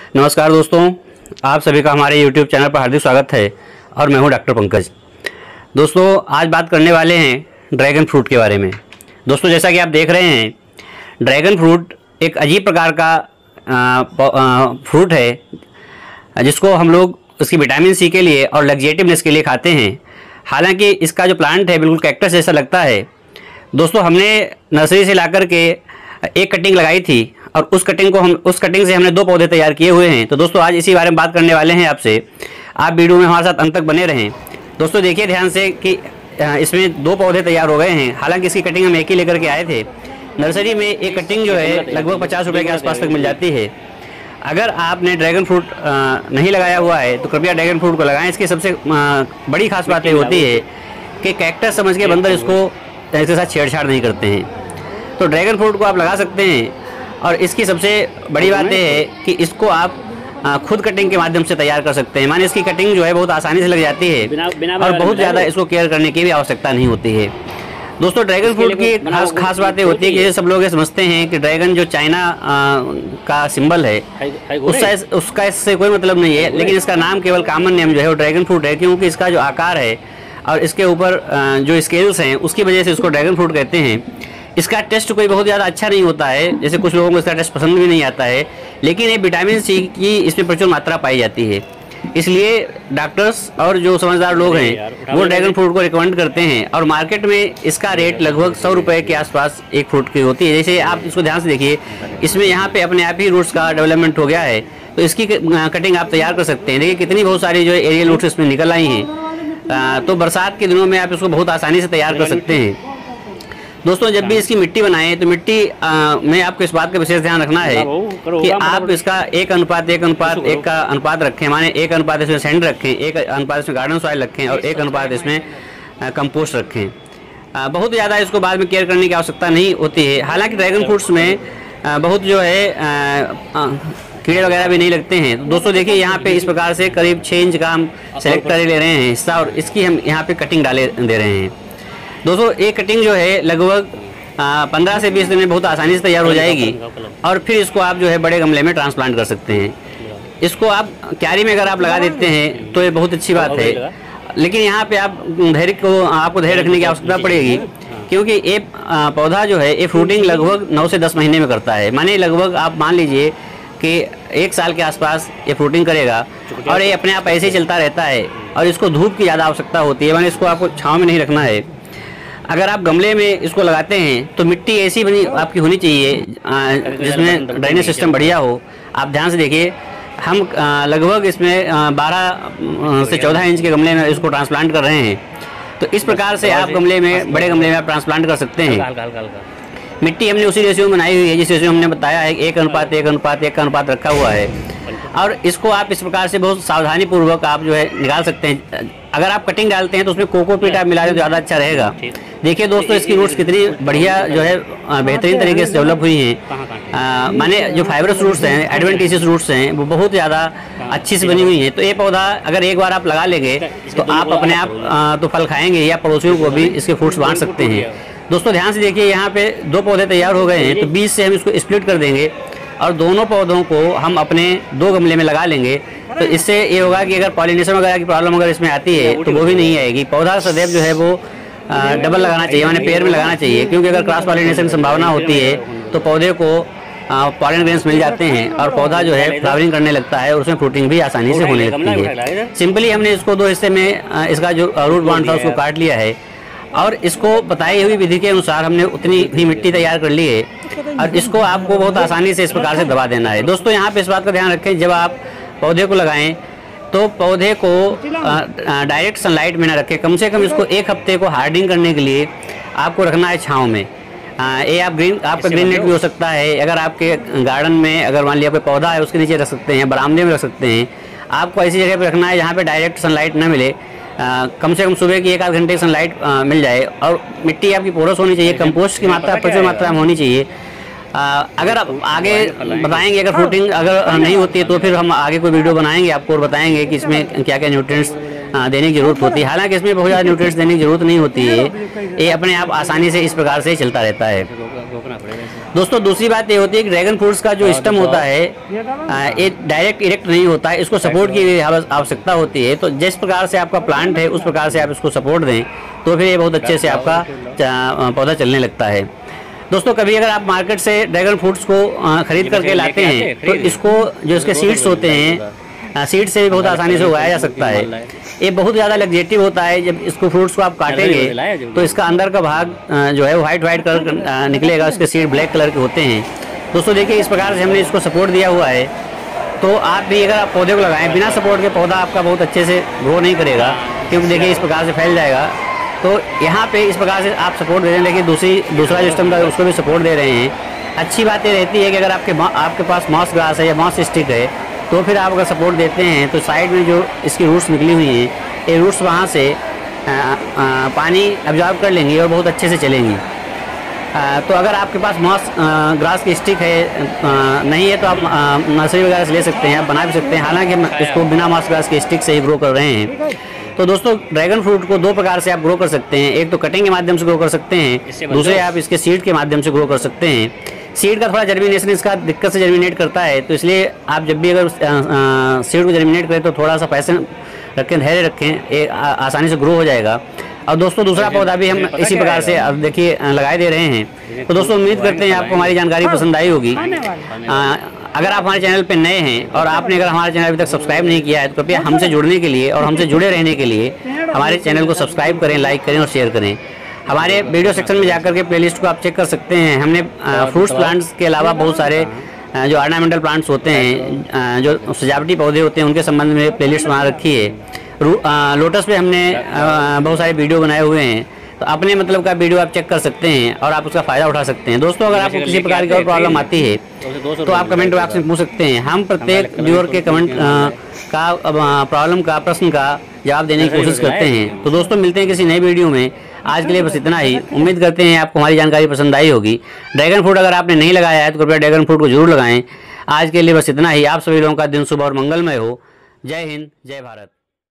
नमस्कार दोस्तों, आप सभी का हमारे YouTube चैनल पर हार्दिक स्वागत है और मैं हूं डॉक्टर पंकज। दोस्तों, आज बात करने वाले हैं ड्रैगन फ्रूट के बारे में। दोस्तों, जैसा कि आप देख रहे हैं, ड्रैगन फ्रूट एक अजीब प्रकार का फ्रूट है जिसको हम लोग उसकी विटामिन सी के लिए और लग्जेटिवनेस के लिए खाते हैं। हालांकि इसका जो प्लांट है बिल्कुल कैक्टस जैसा लगता है। दोस्तों, हमने नर्सरी से लाकर के एक कटिंग लगाई थी और उस कटिंग से हमने 2 पौधे तैयार किए हुए हैं। तो दोस्तों, आज इसी बारे में बात करने वाले हैं आपसे। आप वीडियो में हमारे साथ अंत तक बने रहें। दोस्तों, देखिए ध्यान से कि इसमें 2 पौधे तैयार हो गए हैं। हालांकि इसकी कटिंग हम एक ही लेकर के आए थे। नर्सरी में एक कटिंग जो है लगभग 50 रुपये के आसपास तक मिल जाती है। अगर आपने ड्रैगन फ्रूट नहीं लगाया हुआ है तो कृपया ड्रैगन फ्रूट को लगाएं। इसकी सबसे बड़ी खास बात ये होती है कि कैक्टस समझ के बंदर इसके साथ छेड़छाड़ नहीं करते हैं। तो ड्रैगन फ्रूट को आप लगा सकते हैं और इसकी सबसे बड़ी बात यह है कि इसको आप खुद कटिंग के माध्यम से तैयार कर सकते हैं। माने इसकी कटिंग जो है बहुत आसानी से लग जाती है और बहुत ज़्यादा इसको केयर करने की भी आवश्यकता नहीं होती है। दोस्तों, ड्रैगन फ्रूट की खास बातें होती है कि सब लोग ये समझते हैं कि ड्रैगन जो चाइना का सिंबल है उसका इससे कोई मतलब नहीं है, लेकिन इसका नाम केवल कॉमन नेम जो है वो ड्रैगन फ्रूट है, क्योंकि इसका जो आकार है और इसके ऊपर जो स्केल्स हैं उसकी वजह से इसको ड्रैगन फ्रूट कहते हैं। इसका टेस्ट कोई बहुत ज़्यादा अच्छा नहीं होता है, जैसे कुछ लोगों को इसका टेस्ट पसंद भी नहीं आता है, लेकिन ये विटामिन सी की इसमें प्रचुर मात्रा पाई जाती है। इसलिए डॉक्टर्स और जो समझदार लोग हैं वो ड्रैगन फ्रूट को रिकमेंड करते हैं और मार्केट में इसका रेट लगभग 100 रुपये के आसपास एक फ्रूट की होती है। जैसे आप इसको ध्यान से देखिए, इसमें यहाँ पे अपने आप ही रूट्स का डेवलपमेंट हो गया है, तो इसकी कटिंग आप तैयार कर सकते हैं। देखिए कितनी बहुत सारी जो एरियल रूट्स इसमें निकल आई हैं। तो बरसात के दिनों में आप इसको बहुत आसानी से तैयार कर सकते हैं। दोस्तों, जब भी इसकी मिट्टी बनाएं तो मिट्टी में आपको इस बात का विशेष ध्यान रखना है कि आप इसका 1:1:1 का अनुपात रखें। माने 1 अनुपात इसमें सैंड रखें, 1 अनुपात इसमें गार्डन सॉइल रखें और 1 अनुपात इसमें कंपोस्ट रखें। बहुत ज़्यादा इसको बाद में केयर करने की आवश्यकता नहीं होती है। हालांकि ड्रैगन फ्रूट्स में बहुत जो है कीड़े वगैरह भी नहीं लगते हैं। तो दोस्तों देखिए, यहाँ पे इस प्रकार से करीब 6 इंच का हम सेलेक्ट कर ले रहे हैं हिस्सा और इसकी हम यहाँ पे कटिंग दे रहे हैं। दोस्तों, एक कटिंग जो है लगभग 15 से 20 दिन में बहुत आसानी से तैयार हो जाएगी और फिर इसको आप जो है बड़े गमले में ट्रांसप्लांट कर सकते हैं। इसको आप क्यारी में अगर आप लगा देते हैं तो ये बहुत अच्छी बात है, लेकिन यहाँ पे आपको धैर्य रखने की आवश्यकता पड़ेगी, क्योंकि ये पौधा जो है ये फ्रूटिंग लगभग 9 से 10 महीने में करता है। माने लगभग आप मान लीजिए कि 1 साल के आसपास ये फ्रूटिंग करेगा और ये अपने आप ऐसे ही चलता रहता है और इसको धूप की ज़्यादा आवश्यकता होती है। माने इसको आपको छाँव में नहीं रखना है। अगर आप गमले में इसको लगाते हैं तो मिट्टी ऐसी बनी आपकी होनी चाहिए जिसमें ड्रेनेज सिस्टम बढ़िया हो। आप ध्यान से देखिए, हम लगभग इसमें 12 से 14 इंच के गमले में इसको ट्रांसप्लांट कर रहे हैं। तो इस प्रकार से आप बड़े गमले में आप ट्रांसप्लांट कर सकते हैं। मिट्टी हमने उसी रेशियो में बनाई हुई है जिस रेशियो हमने बताया है, 1:1:1 का अनुपात रखा हुआ है और इसको आप इस प्रकार से बहुत सावधानी पूर्वक आप जो है निकाल सकते हैं। अगर आप कटिंग डालते हैं तो उसमें कोकोपीट आप मिला दें तो ज़्यादा अच्छा रहेगा। देखिए दोस्तों, इसकी रूट्स कितनी बढ़िया जो है बेहतरीन तरीके से डेवलप हुई हैं। माने जो फाइबरस रूट्स हैं, एडवेंटिशियस रूट्स हैं, वो बहुत ज़्यादा अच्छी से बनी हुई हैं। तो ये पौधा अगर एक बार आप लगा लेंगे तो आप अपने आप तो फल खाएंगे या पड़ोसियों को भी इसके फ्रूट्स बांट सकते हैं। दोस्तों, ध्यान से देखिए, यहाँ पे 2 पौधे तैयार हो गए हैं, तो बीच से हम इसको स्प्लिट कर देंगे और दोनों पौधों को हम अपने 2 गमले में लगा लेंगे। तो इससे ये होगा कि अगर पॉलिनेशन वगैरह की प्रॉब्लम अगर इसमें आती है तो वो भी नहीं आएगी। पौधा सदैव जो है वो डबल लगाना चाहिए, माने पेयर में लगाना चाहिए, क्योंकि अगर क्रॉस पॉलिनेशन की संभावना होती है तो पौधे को पॉलन ग्रेन्स मिल जाते हैं और पौधा जो है फ्लावरिंग करने लगता है और उसमें फ्रूटिंग भी आसानी से होने लगती है। सिंपली हमने इसको 2 हिस्से में इसका जो रूट बॉन्ड था उसको काट लिया है और इसको बताई हुई विधि के अनुसार हमने उतनी ही मिट्टी तैयार कर ली है और इसको आपको बहुत आसानी से इस प्रकार से दबा देना है। दोस्तों, यहाँ पे इस बात का ध्यान रखें, जब आप पौधे को लगाएं तो पौधे को डायरेक्ट सनलाइट में ना रखें। कम से कम इसको 1 हफ्ते को हार्डिंग करने के लिए आपको रखना है छाँव में। ये आपका ग्रीन नेट भी हो सकता है। अगर आपके गार्डन में अगर मान लिया कोई पौधा है उसके नीचे रख सकते हैं, बरामदे में रख सकते हैं। आपको ऐसी जगह पे रखना है जहाँ पे डायरेक्ट सनलाइट ना मिले। कम से कम सुबह की 1 आध घंटे की सनलाइट मिल जाए और मिट्टी आपकी पोरस होनी चाहिए। कंपोस्ट की मात्रा प्रचुर मात्रा में होनी चाहिए। अगर आप आगे बताएंगे, अगर फ्रूटिंग अगर नहीं होती है तो फिर हम आगे कोई वीडियो बनाएंगे आपको और बताएंगे कि इसमें क्या क्या न्यूट्रिएंट्स देने की ज़रूरत होती है। हालांकि इसमें बहुत ज़्यादा न्यूट्रिएंट्स देने की ज़रूरत नहीं होती है, ये अपने आप आसानी से इस प्रकार से चलता रहता है। दोस्तों दूसरी बात ये होती है कि ड्रैगन फ्रूट्स का जो स्टेम होता है ये डायरेक्ट इरेक्ट नहीं होता है, इसको सपोर्ट की आवश्यकता होती है। तो जिस प्रकार से आपका प्लांट है उस प्रकार से आप इसको सपोर्ट दें तो फिर ये बहुत अच्छे से आपका पौधा चलने लगता है। दोस्तों कभी अगर आप मार्केट से ड्रैगन फ्रूट्स को खरीद करके लाते हैं तो इसको जो इसके सीड्स होते हैं सीड से भी बहुत आसानी से उगाया जा सकता है। ये बहुत ज़्यादा लग्जेटिव होता है। जब इसको फ्रूट्स को आप काटेंगे तो इसका अंदर का भाग जो है वाइट कलर निकलेगा, उसके सीड ब्लैक कलर के होते हैं। दोस्तों देखिए इस प्रकार से हमने इसको सपोर्ट दिया हुआ है। तो आप भी अगर आप पौधे को लगाएं बिना सपोर्ट के पौधा आपका बहुत अच्छे से ग्रो नहीं करेगा, क्योंकि देखिए इस प्रकार से फैल जाएगा। तो यहाँ पे इस प्रकार से आप सपोर्ट दे रहे हैं, लेकिन दूसरा जो स्टेम का उसको भी सपोर्ट दे रहे हैं। अच्छी बात ये रहती है कि अगर आपके पास मॉस ग्रास है या मॉस स्टिक है तो फिर आप अगर सपोर्ट देते हैं तो साइड में जो इसकी रूट्स निकली हुई हैं ये रूट्स वहाँ से पानी एब्जॉर्ब कर लेंगी और बहुत अच्छे से चलेंगी। तो अगर आपके पास मॉस ग्रास की स्टिक है नहीं है तो आप नर्सरी वगैरह से ले सकते हैं, आप बना भी सकते हैं। हालांकि हम इसको बिना मॉस ग्रास की स्टिक से ही ग्रो कर रहे हैं। तो दोस्तों ड्रैगन फ्रूट को दो प्रकार से आप ग्रो कर सकते हैं। एक तो कटिंग के माध्यम से ग्रो कर सकते हैं, दूसरे आप इसके सीड के माध्यम से ग्रो कर सकते हैं। सीड का थोड़ा जर्मिनेशन इसका दिक्कत से जर्मिनेट करता है, तो इसलिए आप जब भी अगर सीड को जर्मिनेट करें तो थोड़ा सा पैसे रखें, धैर्य रखें, ये आसानी से ग्रो हो जाएगा। और दोस्तों दूसरा पौधा भी हम इसी प्रकार से अब देखिए लगाए दे रहे हैं। तो दोस्तों उम्मीद करते हैं आपको हमारी जानकारी पसंद आई होगी। अगर आप हमारे चैनल पे नए हैं और आपने अगर हमारे चैनल अभी तक सब्सक्राइब नहीं किया है तो कृपया हमसे जुड़ने के लिए और हमसे जुड़े रहने के लिए हमारे चैनल को सब्सक्राइब करें, लाइक करें और शेयर करें। हमारे वीडियो सेक्शन में जाकर के प्लेलिस्ट को आप चेक कर सकते हैं। हमने फ्रूट्स प्लांट्स के अलावा बहुत सारे जो ऑर्नामेंटल प्लांट्स होते हैं, जो सजावटी पौधे होते हैं, उनके संबंध में प्लेलिस्ट बना रखी है। लोटस पे हमने बहुत सारे वीडियो बनाए हुए हैं, तो अपने मतलब का वीडियो आप चेक कर सकते हैं और आप उसका फ़ायदा उठा सकते हैं। दोस्तों अगर आपको किसी प्रकार की और प्रॉब्लम आती है तो आप कमेंट बॉक्स में पूछ सकते हैं। हम प्रत्येक व्यूअर के कमेंट का प्रॉब्लम का प्रश्न का जवाब देने की कोशिश करते हैं। तो दोस्तों मिलते हैं किसी नई वीडियो में। आज के लिए बस इतना ही। उम्मीद करते हैं आपको हमारी जानकारी पसंद आई होगी। ड्रैगन फ्रूट अगर आपने नहीं लगाया है तो कृपया ड्रैगन फ्रूट को जरूर लगाएं। आज के लिए बस इतना ही। आप सभी लोगों का दिन शुभ और मंगलमय हो। जय हिंद, जय भारत।